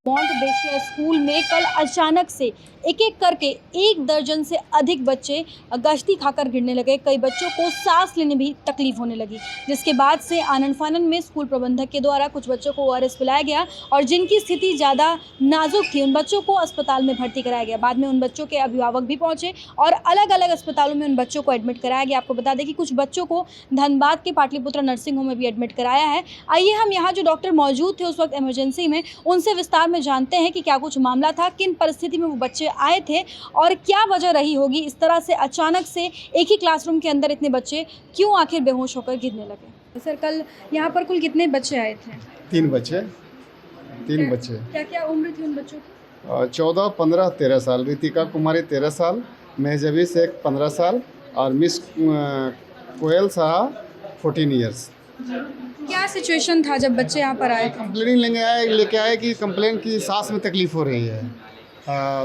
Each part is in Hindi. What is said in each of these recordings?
मोंटबेशिया स्कूल में कल अचानक से एक एक करके 1 दर्जन से अधिक बच्चे गश्ती खाकर गिरने लगे। कई बच्चों को सांस लेने में भी तकलीफ होने लगी, जिसके बाद से आनन फानन में स्कूल प्रबंधक के द्वारा कुछ बच्चों को ओआरएस पिलाया गया और जिनकी स्थिति ज़्यादा नाजुक थी उन बच्चों को अस्पताल में भर्ती कराया गया। बाद में उन बच्चों के अभिभावक भी पहुंचे और अलग अलग अस्पतालों में उन बच्चों को एडमिट कराया गया। आपको बता दें कि कुछ बच्चों को धनबाद के पाटलिपुत्रा नर्सिंग होम में भी एडमिट कराया है। आइए हम यहाँ जो डॉक्टर मौजूद थे उस वक्त इमरजेंसी में, उनसे विस्तार में जानते हैं कि क्या कुछ मामला था, किन परिस्थिति में वो बच्चे आए थे और क्या वजह रही होगी इस तरह से अचानक से एक ही क्लासरूम के अंदर इतने बच्चे क्यों आखिर बेहोश होकर गिरने लगे। सर, कल यहाँ पर कुल कितने बच्चे आए थे? 3 बच्चे। क्या क्या उम्र थी उन बच्चों की? 14, 15, 13 साल। रितिका कुमारी 13 साल, महजबी शेख 15 साल और मिस कोयल शाह 14 ईयर्स। क्या सिचुएशन था जब बच्चे यहाँ पर आए? कंप्लेन लेके आए कि कंप्लेन की सांस में तकलीफ़ हो रही है।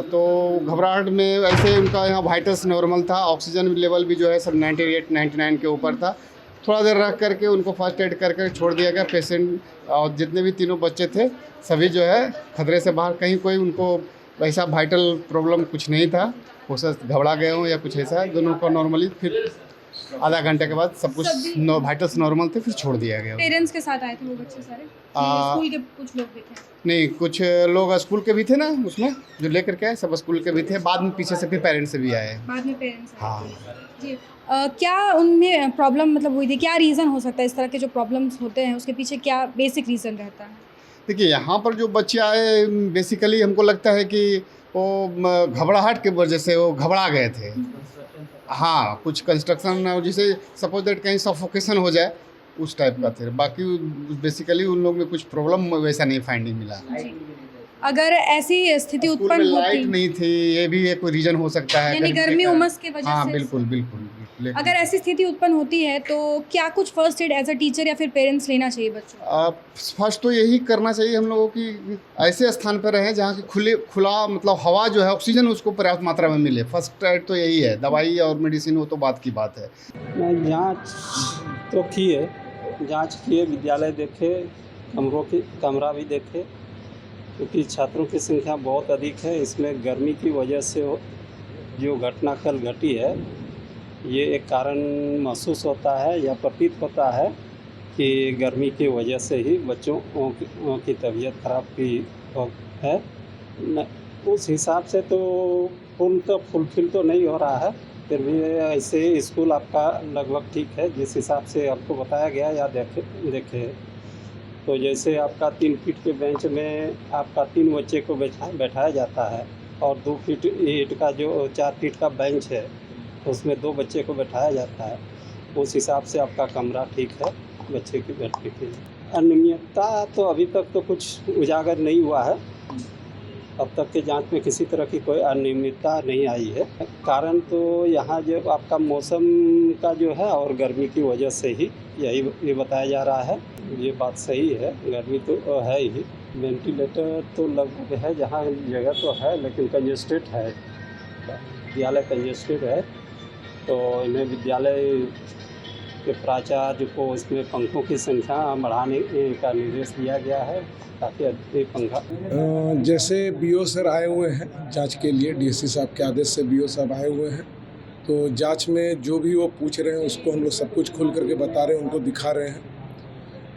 तो घबराहट में ऐसे उनका यहाँ वाइटल्स नॉर्मल था, ऑक्सीजन लेवल भी जो है सब 98, 99 के ऊपर था। थोड़ा देर रख करके उनको फर्स्ट एड करके छोड़ दिया गया। पेशेंट और जितने भी तीनों बच्चे थे सभी जो है खतरे से बाहर, कहीं कोई उनको ऐसा वाइटल प्रॉब्लम कुछ नहीं था, वो सब घबरा गए हों या कुछ ऐसा। दोनों को नॉर्मली फिर आधा घंटे के बाद सब कुछ वाइटल्स नॉर्मल थे, फिर छोड़ दिया गया। पेरेंट्स के साथ आए थे वो बच्चे सारे? स्कूल के कुछ लोग भी थे? नहीं, कुछ लोग स्कूल के भी थे ना, उसमें जो लेकर के आए सब स्कूल के भी थे। बाद में पीछे से फिर पेरेंट्स से भी आए। बाद में पेरेंट्स? हाँ जी। क्या उनमें प्रॉब्लम मतलब हुई थी? क्या रीज़न हो सकता है इस तरह के जो प्रॉब्लम्स होते हैं उसके पीछे क्या बेसिक रीज़न रहता है? देखिए, यहाँ पर जो बच्चे आए बेसिकली हमको लगता है कि वो घबराहट के वजह से वो घबरा गए थे। हाँ, कुछ कंस्ट्रक्शन जैसे सपोज दैट कहीं सफोकेशन हो जाए उस टाइप का थे। बाकी बेसिकली उन लोग में कुछ प्रॉब्लम वैसा नहीं फाइंडिंग मिला। अगर ऐसी स्थिति उत्पन्न होती, लाइट नहीं थी, ये भी एक रीज़न हो सकता है, यानी गर्मी उमस के वजह से। हाँ बिल्कुल। अगर ऐसी स्थिति उत्पन्न होती है तो क्या कुछ first aid as a teacher या फिर पेरेंट्स लेना चाहिए बच्चों? फर्स्ट तो यही करना चाहिए हम लोगों की, ऐसे स्थान पर रहें जहाँ की खुला मतलब हवा जो है, ऑक्सीजन उसको पर्याप्त मात्रा में मिले। फर्स्ट एड तो यही है, दवाई और मेडिसिन वो तो बात की बात है। जाँच तो किए, विद्यालय देखे, कमरा भी देखे, क्योंकि छात्रों की संख्या बहुत अधिक है। इसमें गर्मी की वजह से जो घटना कल घटी है ये एक कारण महसूस होता है या प्रतीत होता है कि गर्मी की वजह से ही बच्चों की तबीयत खराब की है। उस हिसाब से तो फुलफिल तो नहीं हो रहा है, फिर भी ऐसे स्कूल आपका लगभग ठीक है जिस हिसाब से आपको बताया गया या देखे। तो जैसे आपका 3 फीट के बेंच में आपका 3 बच्चे को बैठाया जाता है और 2 फीट ईंट का जो 4 फीट का बेंच है उसमें 2 बच्चे को बैठाया जाता है। उस हिसाब से आपका कमरा ठीक है बच्चे की बैठने के लिए। अनियमितता तो अभी तक तो कुछ उजागर नहीं हुआ है। अब तक के जांच में किसी तरह की कोई अनियमितता नहीं आई है। कारण तो यहाँ जो आपका मौसम का जो है और गर्मी की वजह से ही ये बताया जा रहा है। ये बात सही है, गर्मी तो है ही। वेंटिलेटर तो लगभग है, जहाँ जगह तो है लेकिन कंजेस्टेड है, विद्यालय कंजेस्टेड है। तो इन्हें विद्यालय के प्राचार्य को इसमें पंखों की संख्या बढ़ाने का निर्देश दिया गया है ताकि अधिक पंखा। जैसे बीओ सर आए हुए हैं जांच के लिए, डीएससी साहब के आदेश से बीओ साहब आए हुए हैं। तो जांच में जो भी वो पूछ रहे हैं उसको हम लोग सब कुछ खुल करके बता रहे हैं, उनको दिखा रहे हैं।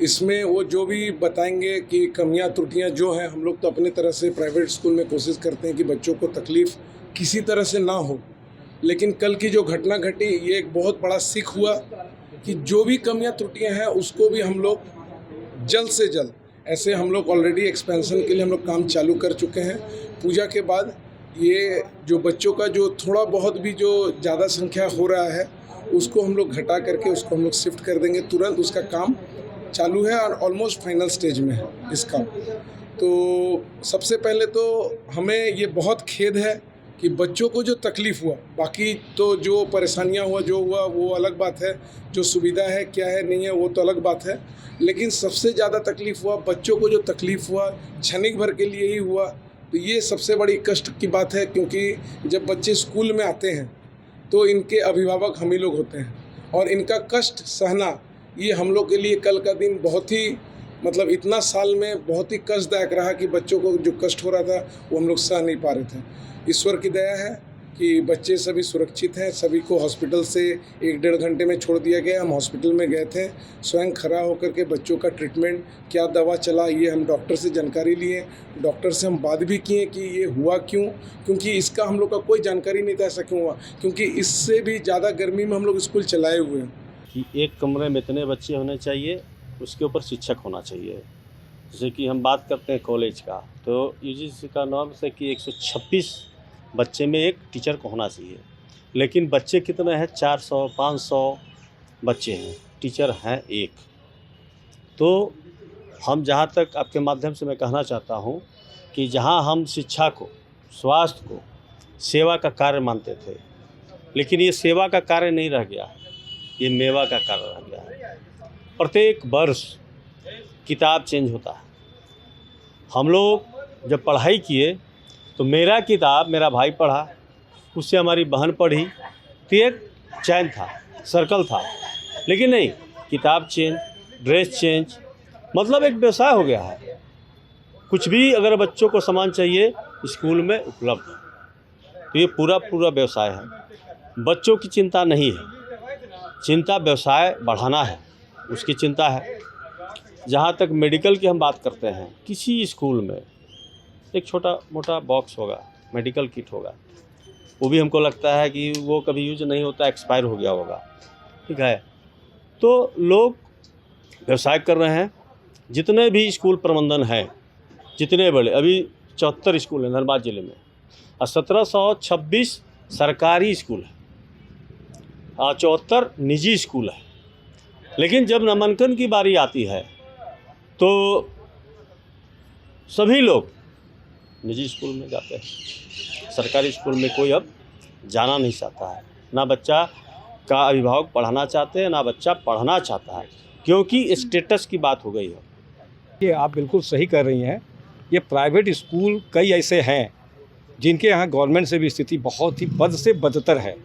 इसमें वो जो भी बताएंगे कि कमियां त्रुटियां जो हैं, हम लोग तो अपने तरह से प्राइवेट स्कूल में कोशिश करते हैं कि बच्चों को तकलीफ़ किसी तरह से ना हो। लेकिन कल की जो घटना घटी ये एक बहुत बड़ा सीख हुआ कि जो भी कमियां त्रुटियां हैं उसको भी हम लोग जल्द से जल्द, ऐसे हम लोग ऑलरेडी एक्सपेंशन के लिए हम लोग काम चालू कर चुके हैं। पूजा के बाद ये जो बच्चों का जो थोड़ा बहुत भी जो ज़्यादा संख्या हो रहा है उसको हम लोग घटा करके उसको हम लोग शिफ्ट कर देंगे तुरंत। उसका काम चालू है और ऑलमोस्ट फाइनल स्टेज में है इसका। तो सबसे पहले तो हमें ये बहुत खेद है कि बच्चों को जो तकलीफ़ हुआ, बाकी तो जो परेशानियां हुआ जो हुआ वो अलग बात है, जो सुविधा है क्या है नहीं है वो तो अलग बात है। लेकिन सबसे ज़्यादा तकलीफ़ हुआ बच्चों को, जो तकलीफ़ हुआ क्षणिक भर के लिए ही हुआ। तो ये सबसे बड़ी कष्ट की बात है, क्योंकि जब बच्चे स्कूल में आते हैं तो इनके अभिभावक हम ही लोग होते हैं और इनका कष्ट सहना ये हम लोग के लिए कल का दिन बहुत ही मतलब इतना साल में बहुत ही कष्टदायक रहा कि बच्चों को जो कष्ट हो रहा था वो हम लोग सह नहीं पा रहे थे। ईश्वर की दया है कि बच्चे सभी सुरक्षित हैं, सभी को हॉस्पिटल से 1-1.5 घंटे में छोड़ दिया गया। हम हॉस्पिटल में गए थे, स्वयं खड़ा होकर के बच्चों का ट्रीटमेंट, क्या दवा चला, ये हम डॉक्टर से जानकारी लिए। डॉक्टर से हम बात भी किए कि ये हुआ क्यों, क्योंकि इसका हम लोग का कोई जानकारी नहीं था ऐसा क्यों हुआ, क्योंकि इससे भी ज़्यादा गर्मी में हम लोग स्कूल चलाए हुए हैं। कि एक कमरे में इतने बच्चे होने चाहिए, उसके ऊपर शिक्षक होना चाहिए। जैसे कि हम बात करते हैं कॉलेज का, तो यूजीसी का नॉर्म्स है कि 126 बच्चे में एक टीचर को होना चाहिए, लेकिन बच्चे कितने हैं? 400-500 बच्चे हैं, टीचर हैं एक। तो हम जहाँ तक आपके माध्यम से मैं कहना चाहता हूँ कि जहाँ हम शिक्षा को, स्वास्थ्य को सेवा का कार्य मानते थे, लेकिन ये सेवा का कार्य नहीं रह गया, ये मेवा का कार्य रह गया है। प्रत्येक वर्ष किताब चेंज होता है। हम लोग जब पढ़ाई किए तो मेरा किताब मेरा भाई पढ़ा, उससे हमारी बहन पढ़ी, तो एक चैन था, सर्कल था। लेकिन नहीं, किताब चेंज, ड्रेस चेंज, मतलब एक व्यवसाय हो गया है। कुछ भी अगर बच्चों को सामान चाहिए स्कूल में उपलब्ध है, तो ये पूरा व्यवसाय है। बच्चों की चिंता नहीं है, चिंता व्यवसाय बढ़ाना है, उसकी चिंता है। जहाँ तक मेडिकल की हम बात करते हैं, किसी स्कूल में एक छोटा मोटा बॉक्स होगा, मेडिकल किट होगा, वो भी हमको लगता है कि वो कभी यूज नहीं होता, एक्सपायर हो गया होगा, ठीक है। तो लोग व्यवसाय कर रहे हैं। जितने भी स्कूल प्रबंधन हैं, जितने बड़े, अभी 74 स्कूल हैं धनबाद जिले में, और 1726 सरकारी स्कूल है और 74 निजी स्कूल है। लेकिन जब नामांकन की बारी आती है तो सभी लोग निजी स्कूल में जाते हैं, सरकारी स्कूल में कोई अब जाना नहीं चाहता है। ना बच्चा का अभिभावक पढ़ाना चाहते हैं, ना बच्चा पढ़ना चाहता है, क्योंकि स्टेटस की बात हो गई है। ये आप बिल्कुल सही कर रही हैं। ये प्राइवेट स्कूल कई ऐसे हैं जिनके यहाँ गवर्नमेंट से भी स्थिति बहुत ही बद से बदतर है।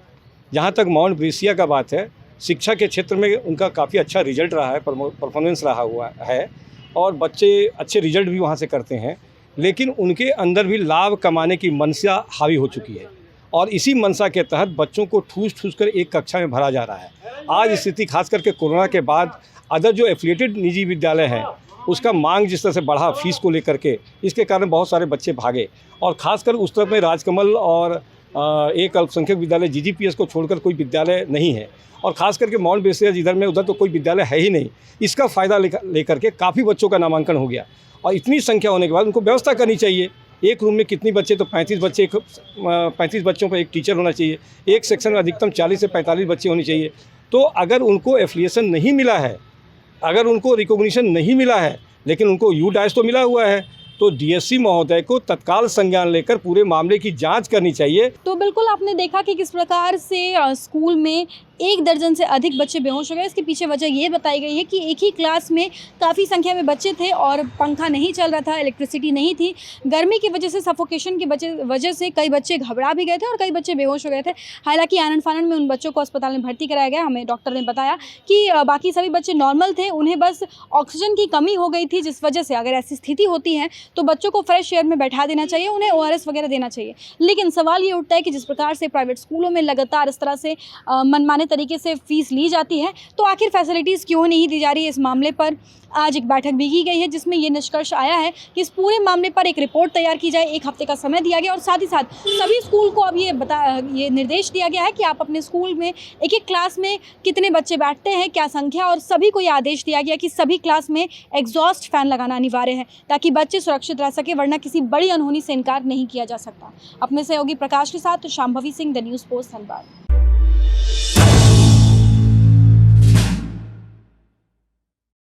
जहाँ तक माउंट ब्रिसिया का बात है, शिक्षा के क्षेत्र में उनका काफ़ी अच्छा रिजल्ट रहा है, परफॉर्मेंस रहा हुआ है, और बच्चे अच्छे रिजल्ट भी वहाँ से करते हैं। लेकिन उनके अंदर भी लाभ कमाने की मंशा हावी हो चुकी है, और इसी मंशा के तहत बच्चों को ठूस कर एक कक्षा में भरा जा रहा है। आज स्थिति खास करके कोरोना के बाद अदर जो एफिलिएटेड निजी विद्यालय हैं, उसका मांग जिस तरह से बढ़ा फीस को लेकर के, इसके कारण बहुत सारे बच्चे भागे। और ख़ासकर उस तरफ में राजकमल और एक अल्पसंख्यक विद्यालय जीजीपीएस को छोड़कर कोई विद्यालय नहीं है, और ख़ास करके माउंट ब्रिसिया इधर में, उधर तो कोई विद्यालय है ही नहीं। इसका फ़ायदा लेकर के काफ़ी बच्चों का नामांकन हो गया, और इतनी संख्या होने के बाद उनको व्यवस्था करनी चाहिए। एक रूम में कितनी बच्चे, तो 35 बच्चों पर एक टीचर होना चाहिए। एक सेक्शन में अधिकतम 40 से 45 बच्चे होने चाहिए। तो अगर उनको एफिलिएशन नहीं मिला है, अगर उनको रिकॉग्निशन नहीं मिला है, लेकिन उनको यूडाइस तो मिला हुआ है, तो डीएससी महोदय को तत्काल संज्ञान लेकर पूरे मामले की जांच करनी चाहिए। तो बिल्कुल आपने देखा कि किस प्रकार से स्कूल में 1 दर्जन से अधिक बच्चे बेहोश हो गए। इसके पीछे वजह ये बताई गई है कि एक ही क्लास में काफ़ी संख्या में बच्चे थे और पंखा नहीं चल रहा था, इलेक्ट्रिसिटी नहीं थी। गर्मी की वजह से, सफोकेशन की वजह से कई बच्चे घबरा भी गए थे और कई बच्चे बेहोश हो गए थे। हालांकि आनन फानन में उन बच्चों को अस्पताल में भर्ती कराया गया। हमें डॉक्टर ने बताया कि बाकी सभी बच्चे नॉर्मल थे, उन्हें बस ऑक्सीजन की कमी हो गई थी, जिस वजह से अगर ऐसी स्थिति होती है तो बच्चों को फ्रेश एयर में बैठा देना चाहिए, उन्हें ORS वगैरह देना चाहिए। लेकिन सवाल ये उठता है कि जिस प्रकार से प्राइवेट स्कूलों में लगातार इस तरह से मनमाने तरीके से फीस ली जाती है, तो आखिर फैसिलिटीज़ क्यों नहीं दी जा रही है। इस मामले पर आज एक बैठक भी की गई है, जिसमें ये निष्कर्ष आया है कि इस पूरे मामले पर एक रिपोर्ट तैयार की जाए। 1 हफ्ते का समय दिया गया, और साथ ही साथ सभी स्कूल को अब ये निर्देश दिया गया है कि आप अपने स्कूल में एक क्लास में कितने बच्चे बैठते हैं, क्या संख्या, और सभी को ये आदेश दिया गया कि सभी क्लास में एग्जॉस्ट फैन लगाना अनिवार्य है, ताकि बच्चे सुरक्षित रह सके, वरना किसी बड़ी अनहोनी से इनकार नहीं किया जा सकता। अपने सहयोगी प्रकाश के साथ Shambhavi Singh, the news post, Dhanbad.